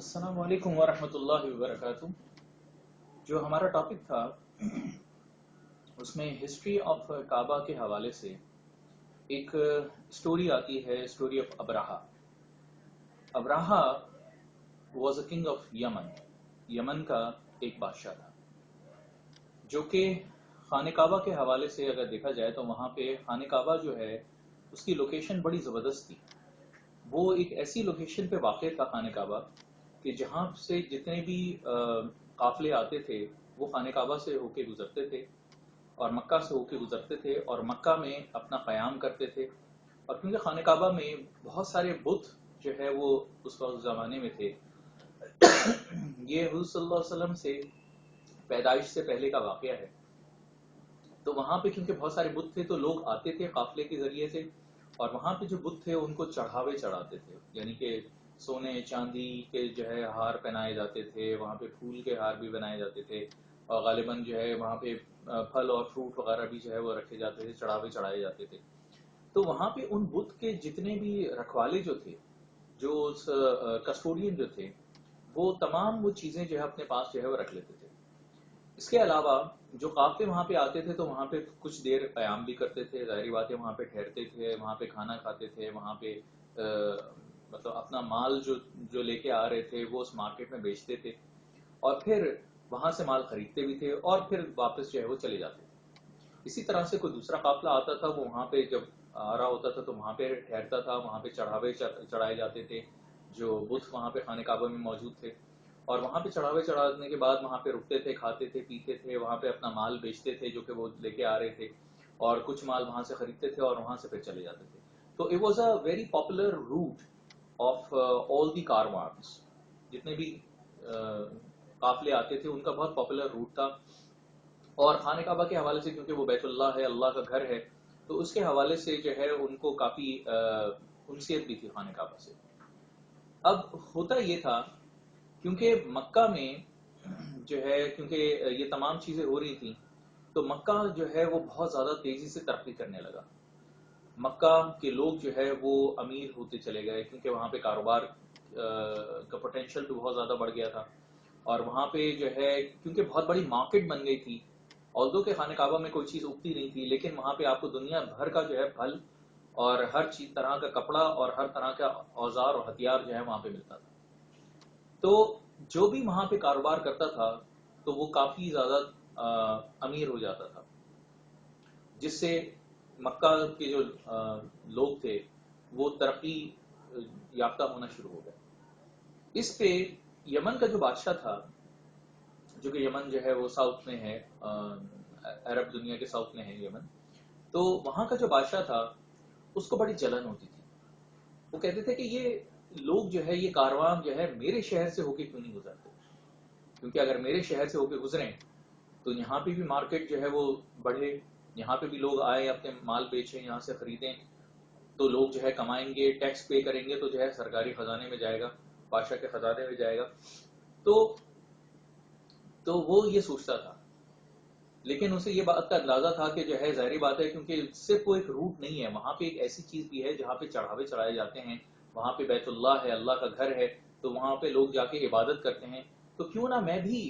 السلام علیکم ورحمۃ اللہ وبرکاتہ۔ جو ہمارا ٹاپک تھا اس میں ہسٹری آف کعبہ کے حوالے سے ایک اسٹوری آتی ہے، story of Abraha. Abraha was a king of Yemen, Yemen کا ایک بادشاہ تھا جو کہ خانہ کعبہ کے حوالے سے اگر دیکھا جائے تو وہاں پہ خانہ کعبہ جو ہے اس کی لوکیشن بڑی زبردست تھی۔ وہ ایک ایسی لوکیشن پہ واقع تھا خانہ کعبہ کہ جہاں سے جتنے بھی قافلے آتے تھے وہ خانہ کعبہ سے ہو کے گزرتے تھے اور مکہ سے ہو کے گزرتے تھے اور مکہ میں اپنا قیام کرتے تھے۔ اور کیونکہ خانہ کعبہ میں بہت سارے بت جو ہے وہ اس وقت زمانے میں تھے، یہ حضور صلی اللہ علیہ وسلم سے پیدائش سے پہلے کا واقعہ ہے، تو وہاں پہ کیونکہ بہت سارے بت تھے تو لوگ آتے تھے قافلے کے ذریعے سے، اور وہاں پہ جو بت تھے ان کو چڑھاوے چڑھاتے تھے، یعنی کہ سونے چاندی کے جو ہے ہار پہنائے جاتے تھے، وہاں پہ پھول کے ہار بھی بنائے جاتے تھے، اور غالباً جو ہے وہاں پہ پھل اور فروٹ وغیرہ بھی جو ہے وہ رکھے جاتے تھے، چڑھاوے چڑھائے جاتے تھے۔ تو وہاں پہ ان بت کے جتنے بھی رکھوالے جو تھے، جو کسٹوڈین جو تھے، وہ تمام وہ چیزیں جو ہے اپنے پاس جو ہے وہ رکھ لیتے تھے۔ اس کے علاوہ جو قافلے وہاں پہ آتے تھے تو وہاں پہ کچھ دیر قیام بھی کرتے تھے، ظاہری بات ہے وہاں پہ ٹھہرتے تھے، وہاں پہ کھانا کھاتے تھے، وہاں پہ مطلب اپنا مال جو لے کے آ رہے تھے وہ اس مارکیٹ میں بیچتے تھے، اور پھر وہاں سے مال خریدتے بھی تھے اور پھر واپس جو ہے وہ چلے جاتے تھے۔ اسی طرح سے کوئی دوسرا قافلہ آتا تھا، وہ وہاں پہ جب آ رہا ہوتا تھا تو وہاں پہ ٹھہرتا تھا، وہاں پہ چڑھاوے چڑھائے جاتے تھے، جو بت وہاں پہ خانہ کعبہ میں موجود تھے، اور وہاں پہ چڑھاوے چڑھانے کے بعد وہاں پہ رکتے تھے، کھاتے تھے، پیتے تھے، وہاں پہ اپنا مال بیچتے تھے جو کہ وہ لے کے آ رہے تھے، اور کچھ مال وہاں سے خریدتے تھے اور وہاں سے پھر چلے جاتے تھے۔ تو it was a very popular route of all the caravans, جتنے بھی قافلے آتے تھے ان کا بہت پاپولر روٹ تھا۔ اور خانہ کعبہ کے حوالے سے کیونکہ وہ بیت اللہ ہے، اللہ کا گھر ہے، تو اس کے حوالے سے جو ہے ان کو کافی انسیت بھی تھی خانہ کعبہ سے۔ اب ہوتا یہ تھا کیونکہ مکہ میں جو ہے، کیونکہ یہ تمام چیزیں ہو رہی تھیں تو مکہ جو ہے وہ بہت زیادہ تیزی سے ترقی کرنے لگا۔ مکہ کے لوگ جو ہے وہ امیر ہوتے چلے گئے کیونکہ وہاں پہ کاروبار کا پوٹینشیل بھی بہت زیادہ بڑھ گیا تھا، اور وہاں پہ جو ہے کیونکہ بہت بڑی مارکیٹ بن گئی تھی، although کہ خانہ کعبہ میں کوئی چیز اگتی نہیں تھی لیکن وہاں پہ آپ کو دنیا بھر کا جو ہے پھل اور ہر چیز طرح کا کپڑا اور ہر طرح کا اوزار اور ہتھیار جو ہے وہاں پہ ملتا تھا۔ تو جو بھی وہاں پہ کاروبار کرتا تھا تو وہ کافی زیادہ امیر ہو جاتا تھا، جس سے مکہ کے جو لوگ تھے وہ ترقی یافتہ ہونا شروع ہو گئے۔ اس پہ یمن کا جو بادشاہ تھا، جو کہ یمن جو ہے وہ ساؤتھ میں ہے، عرب دنیا کے ساؤتھ میں ہے یمن، تو وہاں کا جو بادشاہ تھا اس کو بڑی جلن ہوتی تھی۔ وہ کہتے تھے کہ یہ لوگ جو ہے، یہ کاروان جو ہے میرے شہر سے ہو کے کیوں نہیں گزرتے، کیونکہ اگر میرے شہر سے ہو کے گزریں تو یہاں پہ بھی مارکیٹ جو ہے وہ بڑھے، یہاں پہ بھی لوگ آئے اپنے مال بیچیں، یہاں سے خریدیں، تو لوگ جو ہے کمائیں گے، ٹیکس پے کریں گے، تو جو ہے سرکاری خزانے میں جائے گا، بادشاہ کے خزانے میں جائے گا۔ تو تو وہ یہ سوچتا تھا، لیکن اسے یہ بات کا اندازہ تھا کہ جو ہے ظاہری بات ہے کیونکہ صرف وہ ایک روٹ نہیں ہے، وہاں پہ ایک ایسی چیز بھی ہے جہاں پہ چڑھاوے چڑھائے جاتے ہیں، وہاں پہ بیت اللہ ہے، اللہ کا گھر ہے، تو وہاں پہ لوگ جا کے عبادت کرتے ہیں، تو کیوں نہ میں بھی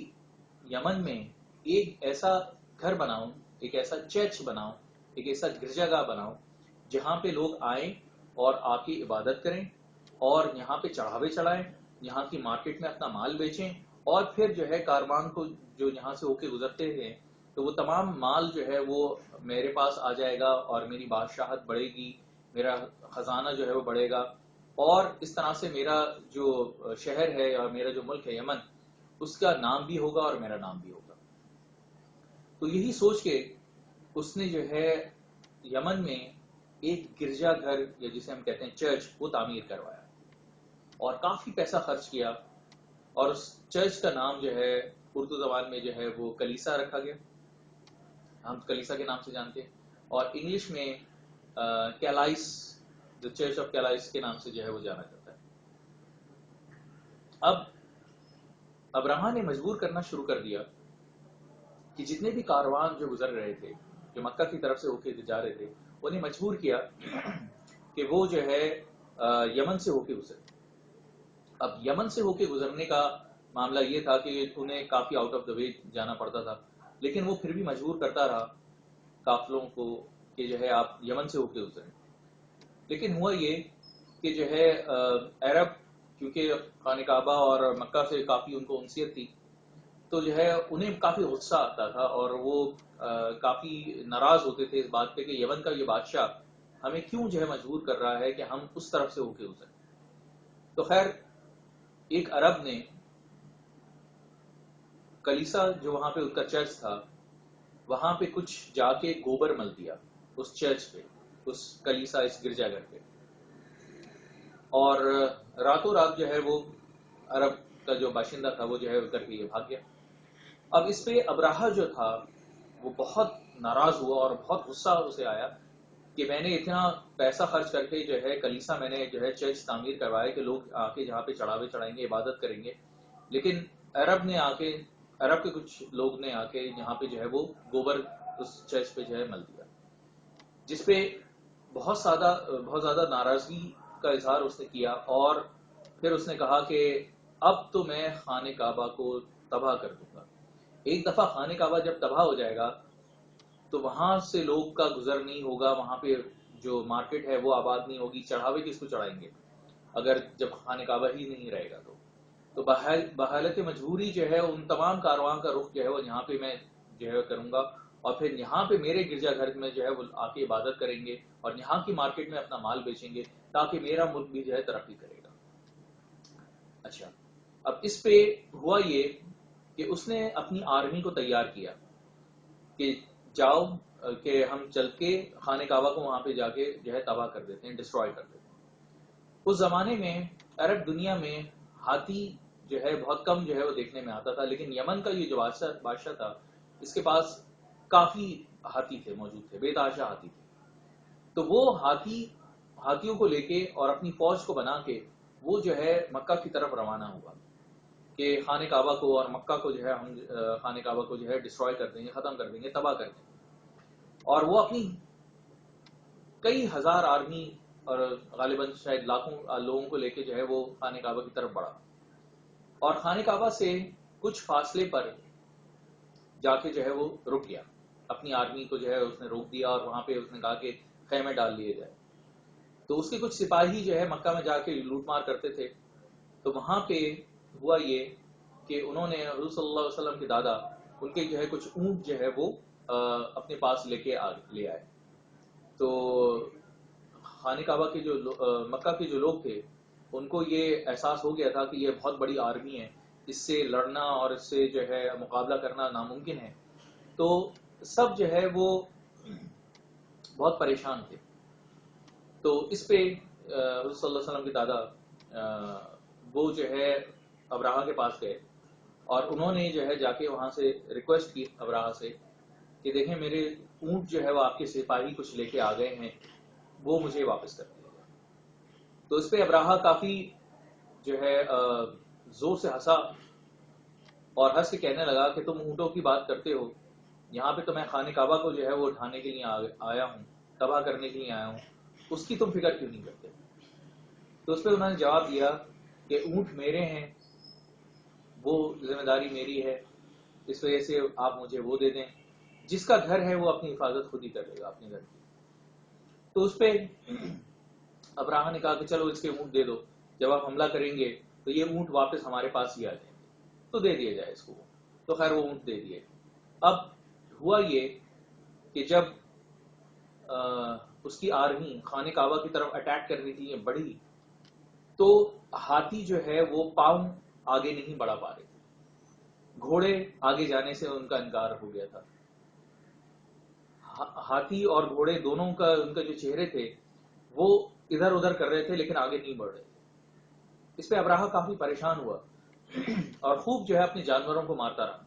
یمن میں ایک ایسا گھر بناؤں، ایک ایسا چرچ بناؤں، ایک ایسا گرجا گاہ بناؤں جہاں پہ لوگ آئیں اور آ کے عبادت کریں اور یہاں پہ چڑھاوے چڑھائیں، یہاں کی مارکیٹ میں اپنا مال بیچیں، اور پھر جو ہے کاروان کو جو یہاں سے ہو کے گزرتے ہیں تو وہ تمام مال جو ہے وہ میرے پاس آ جائے گا اور میری بادشاہت بڑھے گی، میرا خزانہ جو ہے وہ بڑھے گا، اور اس طرح سے میرا جو شہر ہے اور میرا جو ملک ہے یمن، اس کا نام بھی ہوگا اور میرا نام بھی ہوگا۔ تو یہی سوچ کے اس نے جو ہے یمن میں ایک گرجا گھر یا جسے ہم کہتے ہیں چرچ، وہ تعمیر کروایا اور کافی پیسہ خرچ کیا، اور اس چرچ کا نام جو ہے اردو زبان میں جو ہے وہ کلیسا رکھا گیا، ہم کلیسا کے نام سے جانتے ہیں، اور انگلش میں کیلائس، جو چرچ آف کیلائس کے نام سے جو ہے وہ جانا جاتا ہے۔ اب ابراہا نے مجبور کرنا شروع کر دیا کہ جتنے بھی کاروان جو گزر رہے تھے، جو مکہ کی طرف سے ہو کے جا رہے تھے، انہیں مجبور کیا کہ وہ جو ہے یمن سے ہو کے گزرے۔ اب یمن سے ہو کے گزرنے کا معاملہ یہ تھا کہ انہیں کافی آؤٹ آف دا وے جانا پڑتا تھا، لیکن وہ پھر بھی مجبور کرتا رہا قافلوں کو کہ جو ہے آپ یمن سے ہو کے گزریں. لیکن ہوا یہ کہ جو ہے عرب، کیونکہ خانہ کعبہ اور مکہ سے کافی ان کو انسیت تھی، تو جو ہے انہیں کافی غصہ آتا تھا اور وہ کافی ناراض ہوتے تھے اس بات پہ کہ یمن کا یہ بادشاہ ہمیں کیوں جو ہے مجبور کر رہا ہے کہ ہم اس طرف سے ہو کے گزریں. تو خیر ایک عرب نے کلیسا، جو وہاں پہ ان کا چرچ تھا، وہاں پہ کچھ جا کے گوبر مل دیا اس چرچ پہ، اس کلیسا، اس گرجا گھر پہ، اور راتوں رات جو ہے وہ عرب کا جو باشندہ تھا وہ جو ہے کر کے یہ بھاگ گیا. اب اس پہ ابراہہ جو تھا وہ بہت ناراض ہوا اور بہت غصہ اسے آیا کہ میں نے اتنا پیسہ خرچ کر کے جو ہے کلیسا، میں نے جو ہے چرچ تعمیر کروایا کہ لوگ آ کے جہاں پہ چڑھاوے چڑھائیں گے، عبادت کریں گے، لیکن عرب کے کچھ لوگ نے آ کے یہاں پہ جو ہے وہ گوبر اس چرچ پہ جو ہے مل دیا، جس پہ بہت زیادہ ناراضگی کا اظہار اس نے کیا. اور پھر اس نے کہا کہ اب تو میں خانہ کعبہ کو تباہ کر دوں گا. ایک دفعہ خانہ کعبہ جب تباہ ہو جائے گا تو وہاں سے لوگ کا گزر نہیں ہوگا، وہاں پہ جو مارکیٹ ہے وہ آباد نہیں ہوگی، چڑھاوے کس کو چڑھائیں گے اگر جب خانہ کعبہ ہی نہیں رہے گا. تو بحالت مجبوری جو ہے ان تمام کارواں کا رخ جو ہے وہ یہاں پہ میں جو ہے کروں گا، اور پھر یہاں پہ میرے گرجا گھر میں جو ہے وہ آ کے عبادت کریں گے اور یہاں کی مارکیٹ میں اپنا مال بیچیں گے تاکہ میرا ملک بھی جو ہے ترقی کرے گا. اچھا، اب اس پہ ہوا یہ کہ اس نے اپنی آرمی کو تیار کیا کہ جاؤ کہ ہم چل کے خانہ کعبہ کو وہاں پہ جا کے جو ہے تباہ کر دیتے ہیں، ڈسٹروائے کر دیتے ہیں. اس زمانے میں عرب دنیا میں ہاتھی جو ہے بہت کم جو ہے وہ دیکھنے میں آتا تھا، لیکن یمن کا یہ جو بادشاہ تھا اس کے پاس کافی ہاتھی تھے، موجود تھے، بے تحاشا ہاتھی تھے. تو وہ ہاتھیوں کو لے کے اور اپنی فوج کو بنا کے وہ جو ہے مکہ کی طرف روانہ ہوا کہ خانہ کعبہ کو اور مکہ کو جو ہے ہم خانہ کعبہ کو جو ہے ڈسٹروائے کر دیں گے، ختم کر دیں گے، تباہ کر دیں گے. اور وہ اپنی کئی ہزار آرمی اور غالباً شاید لاکھوں لوگوں کو لے کے جو ہے وہ خانہ کعبہ کی طرف بڑھا، اور خانہ کعبہ سے کچھ فاصلے پر جا کے جو ہے وہ رک گیا. اپنی آرمی کو جو ہے اس نے روک دیا اور وہاں پہ اس نے کہا کہ خیمے ڈال لیے جائے. تو اس کے کچھ سپاہی جو ہے مکہ میں جا کے لوٹ مار کرتے تھے. تو وہاں پہ ہوا یہ کہ انہوں نے حضور صلی اللہ علیہ وسلم کے دادا، ان کے جو ہے کچھ اونٹ جو ہے وہ اپنے پاس لے آئے. تو خانہ کعبہ کے جو مکہ کے جو لوگ تھے ان کو یہ احساس ہو گیا تھا کہ یہ بہت بڑی آرمی ہے، اس سے لڑنا اور اس سے جو ہے مقابلہ کرنا ناممکن ہے. تو سب جو ہے وہ بہت پریشان تھے. تو اس پہ حضور صلی اللہ علیہ وسلم کے دادا وہ جو ہے ابراہہ کے پاس گئے اور انہوں نے جو ہے جا کے وہاں سے ریکویسٹ کی ابراہہ سے کہ دیکھیں میرے اونٹ جو ہے وہ آپ کے سپاہی کچھ لے کے آ گئے ہیں، وہ مجھے واپس کر دیجیے. تو اس پہ ابراہہ کافی جو ہے زور سے ہنسا اور ہنس کے کہنے لگا کہ تم اونٹوں کی بات کرتے ہو، یہاں پہ تو میں خانہ کعبہ کو جو ہے وہ اٹھانے کے لیے آیا ہوں، تباہ کرنے کے لیے آیا ہوں، اس کی تم فکر کیوں نہیں کرتے؟ تو اس پہ انہوں نے جواب دیا کہ اونٹ میرے ہیں، وہ ذمہ داری میری ہے، اس وجہ سے آپ مجھے وہ دے دیں، جس کا گھر ہے وہ اپنی حفاظت خود ہی کر لے گا اپنے گھر کی. تو اس پہ ابراہہ نے کہا کہ چلو اس کے اونٹ دے دو، جب آپ حملہ کریں گے تو یہ اونٹ واپس ہمارے پاس ہی آ جائیں گے، تو دے دیا جائے اس کو. تو خیر وہ اونٹ دے دیے. اب ہوا یہ کہ جب اس کی آرمی خانہ کعبہ کی طرف اٹیک کرنے کے لیے بڑھی تو ہاتھی جو ہے وہ پاؤں آگے نہیں بڑھا پا رہے تھے، گھوڑے آگے جانے سے ان کا انکار ہو گیا تھا. ہاتھی اور گھوڑے دونوں کا ان کے جو چہرے تھے وہ ادھر ادھر کر رہے تھے لیکن آگے نہیں بڑھ رہے تھے. اس پہ ابراہہ کافی پریشان ہوا اور خوب جو ہے اپنے جانوروں کو مارتا رہا.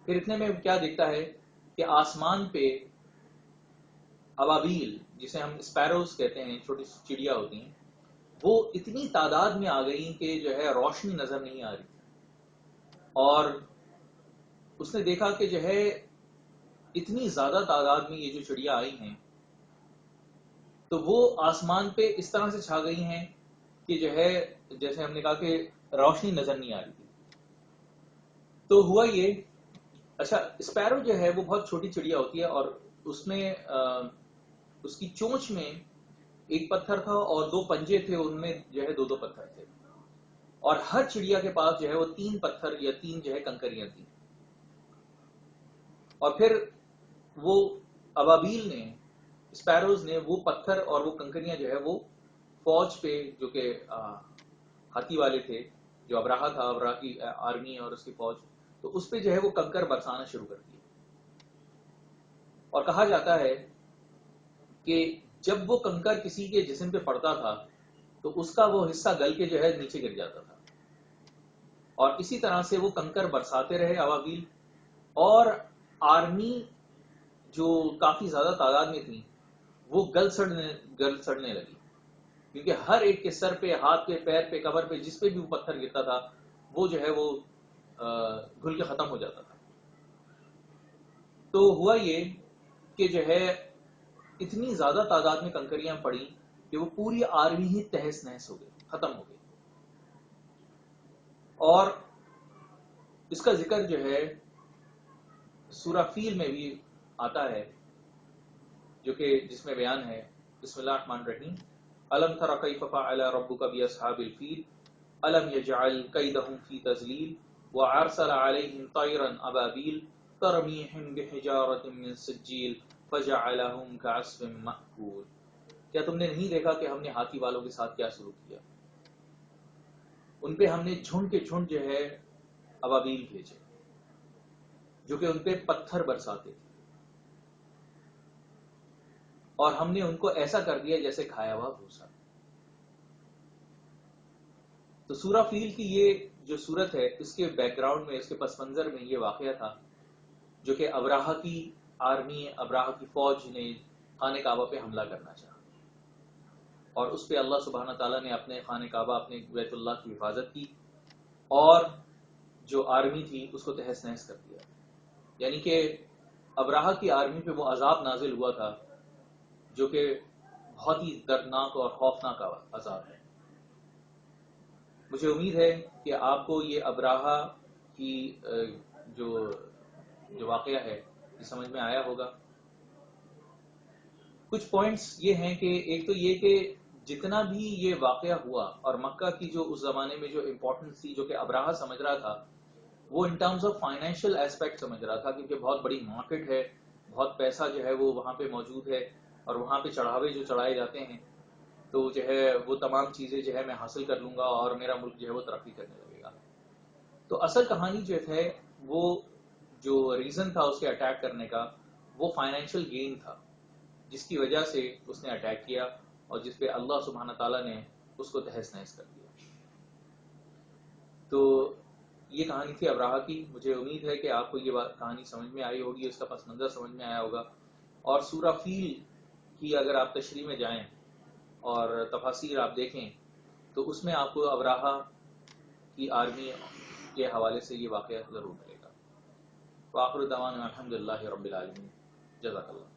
پھر اتنے میں کیا دیکھتا ہے کہ آسمان پہ ابابیل، جسے ہم اسپیروز کہتے ہیں، چھوٹی چڑیا ہوتی ہیں، وہ اتنی تعداد میں آ گئی کہ جو ہے روشنی نظر نہیں آ رہی. اور اس نے دیکھا کہ جو ہے اتنی زیادہ تعداد میں یہ جو چڑیا آئی ہیں تو وہ آسمان پہ اس طرح سے چھا گئی ہیں کہ جو ہے جیسے ہم نے کہا کہ روشنی نظر نہیں آ رہی تھی. تو ہوا یہ، اچھا اسپیرو جو ہے وہ بہت چھوٹی چڑیا ہوتی ہے، اور اس میں اس کی چونچ میں ایک پتھر تھا اور دو پنجے تھے، ان میں جو ہے دو دو پتھر تھے، اور ہر چڑیا کے پاس جو ہے وہ تین پتھر یا تین جو ہے کنکریاں تھیں. اور پھر وہ ابابیل نے، اسپیروز نے وہ پتھر اور وہ کنکریاں جو ہے وہ فوج پہ، جو کہ ہاتھی والے تھے، جو ابراہا تھا، ابراہ کی آرمی اور اس کی فوج، تو اس پہ جو ہے وہ کنکر برسانا شروع کر دیے. اور کہا جاتا ہے کہ جب وہ کنکر کسی کے جسم پہ پڑتا تھا تو اس کا وہ حصہ گل کے جو ہے نیچے گر جاتا تھا، اور اسی طرح سے وہ کنکر برساتے رہے ابابیل. اور آرمی جو کافی زیادہ تعداد میں تھی وہ گل سڑنے لگی، کیونکہ ہر ایک کے سر پہ، ہاتھ پہ، پیر پہ، کمر پہ، جس پہ بھی وہ پتھر گرتا تھا وہ جو ہے وہ گھل کے ختم ہو جاتا تھا. تو ہوا یہ کہ جو ہے اتنی زیادہ تعداد میں کنکریاں پڑی کہ وہ پوری آرمی ہی تہس نہس ہو گئی، ختم ہو گئی. اور اس کا ذکر جو ہے سورہ فیل میں بھی آتا ہے، جو کہ جس میں بیان ہے، بسم اللہ الرحمن الرحیم، الم تر کیف فعل ربک باصحاب الفیل الم یجعل کیدہم فی تضلیل وارسل علیہم طیرا ابابیل ترمیہم بحجارۃ من سجیل فجعلہم کعصف مأکول. کیا تم نے نہیں دیکھا کہ ہم نے ہاتھی والوں کے ساتھ کیا سلوک کیا؟ ان پہ ہم نے جھنڈ کے جھنڈ جو ہے ابابیل بھیجے، جو کہ ان پہ پتھر برساتے تھے، اور ہم نے ان کو ایسا کر دیا جیسے کھایا ہوا بھوسا. تو سورہ فیل کی یہ جو صورت ہے، اس کے بیک گراؤنڈ میں، اس کے پس منظر میں یہ واقعہ تھا، جو کہ ابراہا کی آرمی، ابراہا کی فوج نے خانہ کعبہ پہ حملہ کرنا چاہا، اور اس پہ اللہ سبحانہ تعالیٰ نے اپنے خانہ کعبہ، اپنے بیت اللہ کی حفاظت کی، اور جو آرمی تھی اس کو تہس نہس کر دیا. یعنی کہ ابراہا کی آرمی پہ وہ عذاب نازل ہوا تھا جو کہ بہت ہی دردناک اور خوفناک عذاب ہے. مجھے امید ہے کہ آپ کو یہ ابراہا کی جو جو واقعہ ہے یہ سمجھ میں آیا ہوگا. کچھ پوائنٹس یہ ہیں کہ ایک تو یہ کہ جتنا بھی یہ واقعہ ہوا، اور مکہ کی جو اس زمانے میں جو امپورٹنس تھی، جو کہ ابراہا سمجھ رہا تھا، وہ in terms of financial aspect سمجھ رہا تھا، کیونکہ بہت بڑی مارکیٹ ہے، بہت پیسہ جو ہے وہ وہاں پہ موجود ہے، اور وہاں پہ چڑھاوے جو چڑھائے جاتے ہیں، تو جو ہے وہ تمام چیزیں جو ہے میں حاصل کر لوں گا اور میرا ملک جو ہے وہ ترقی کرنے لگے گا. تو اصل کہانی جو ہے وہ جو ریزن تھا اس کے اٹیک کرنے کا، وہ فائنینشیل گین تھا، جس کی وجہ سے اس نے اٹیک کیا، اور جس پہ اللہ سبحانہ تعالیٰ نے اس کو تہس نہس کر دیا. تو یہ کہانی تھی ابراہا کی. مجھے امید ہے کہ آپ کو یہ کہانی سمجھ میں آئی ہوگی، اس کا پس منظر سمجھ میں آیا ہوگا. اور سورہ فیل کی اگر آپ تشریح میں جائیں اور تفاسیر آپ دیکھیں تو اس میں آپ کو ابراہا کی آرمی کے حوالے سے یہ واقعہ ضرور ملے گا. وآخر دعوانا الحمد للہ رب العالمین. جزاک اللہ.